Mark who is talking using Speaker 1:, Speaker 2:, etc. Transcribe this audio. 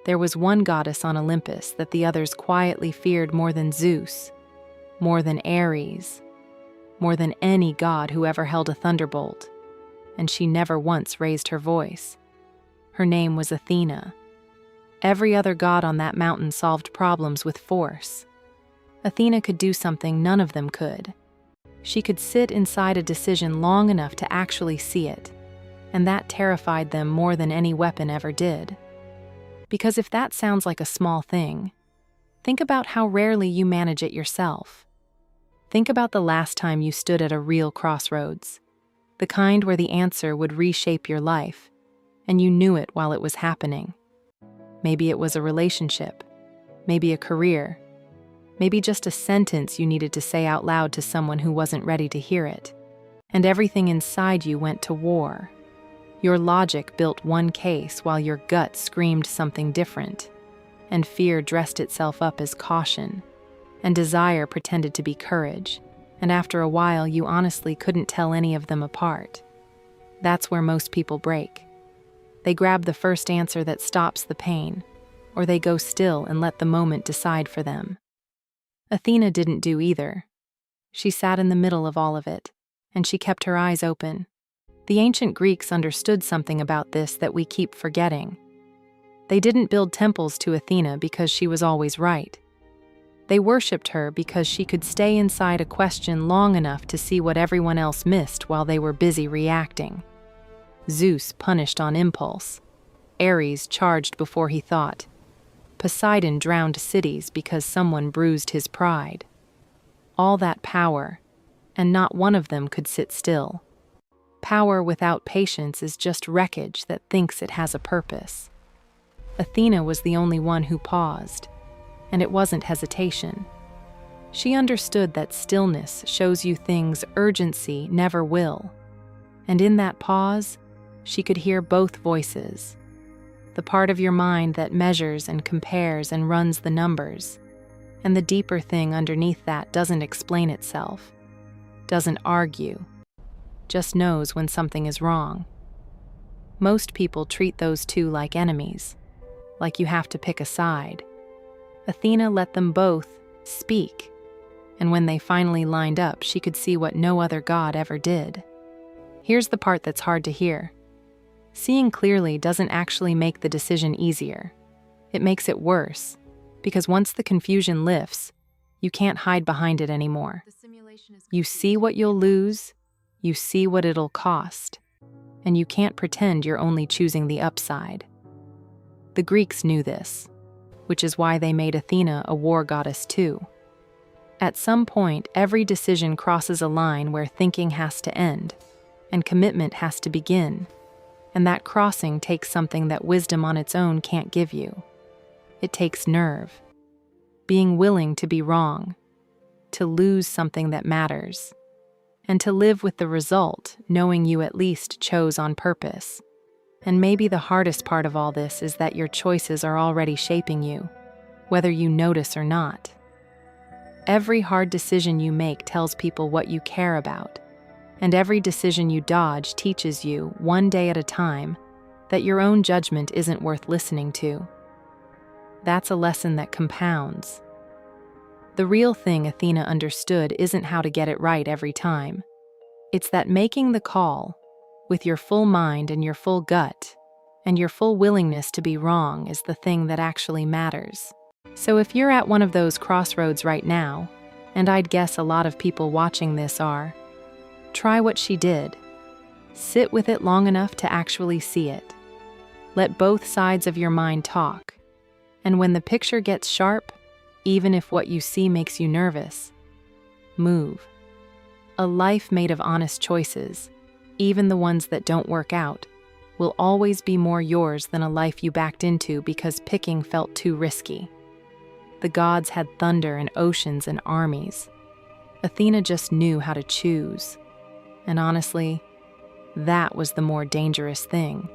Speaker 1: There was one goddess on Olympus that the others quietly feared more than Zeus, more than Ares, more than any god who ever held a thunderbolt, and she never once raised her voice. Her name was Athena. Every other god on that mountain solved problems with force. Athena could do something none of them could. She could sit inside a decision long enough to actually see it, and that terrified them more than any weapon ever did. Because if that sounds like a small thing, think about how rarely you manage it yourself. Think about the last time you stood at a real crossroads, the kind where the answer would reshape your life, and you knew it while it was happening. Maybe it was a relationship, maybe a career, maybe just a sentence you needed to say out loud to someone who wasn't ready to hear it, and everything inside you went to war. Your logic built one case while your gut screamed something different, and fear dressed itself up as caution, and desire pretended to be courage, and after a while you honestly couldn't tell any of them apart. That's where most people break. They grab the first answer that stops the pain, or they go still and let the moment decide for them. Athena didn't do either. She sat in the middle of all of it, and she kept her eyes open. The ancient Greeks understood something about this that we keep forgetting. They didn't build temples to Athena because she was always right. They worshipped her because she could stay inside a question long enough to see what everyone else missed while they were busy reacting. Zeus punished on impulse. Ares charged before he thought. Poseidon drowned cities because someone bruised his pride. All that power, and not one of them could sit still. Power without patience is just wreckage that thinks it has a purpose. Athena was the only one who paused, and it wasn't hesitation. She understood that stillness shows you things urgency never will, and in that pause, she could hear both voices. The part of your mind that measures and compares and runs the numbers, and the deeper thing underneath that doesn't explain itself, doesn't argue, just knows when something is wrong. Most people treat those two like enemies, like you have to pick a side. Athena let them both speak, and when they finally lined up, she could see what no other god ever did. Here's the part that's hard to hear. Seeing clearly doesn't actually make the decision easier. It makes it worse, because once the confusion lifts, you can't hide behind it anymore. You see what you'll lose, you see what it'll cost, and you can't pretend you're only choosing the upside. The Greeks knew this, which is why they made Athena a war goddess too. At some point, every decision crosses a line where thinking has to end, and commitment has to begin, and that crossing takes something that wisdom on its own can't give you. It takes nerve, being willing to be wrong, to lose something that matters, and to live with the result, knowing you at least chose on purpose. And maybe the hardest part of all this is that your choices are already shaping you, whether you notice or not. Every hard decision you make tells people what you care about, and every decision you dodge teaches you, one day at a time, that your own judgment isn't worth listening to. That's a lesson that compounds. The real thing Athena understood isn't how to get it right every time. It's that making the call, with your full mind and your full gut, and your full willingness to be wrong is the thing that actually matters. So if you're at one of those crossroads right now, and I'd guess a lot of people watching this are, try what she did. Sit with it long enough to actually see it. Let both sides of your mind talk. And when the picture gets sharp, even if what you see makes you nervous, move. A life made of honest choices, even the ones that don't work out, will always be more yours than a life you backed into because picking felt too risky. The gods had thunder and oceans and armies. Athena just knew how to choose. And honestly, that was the more dangerous thing.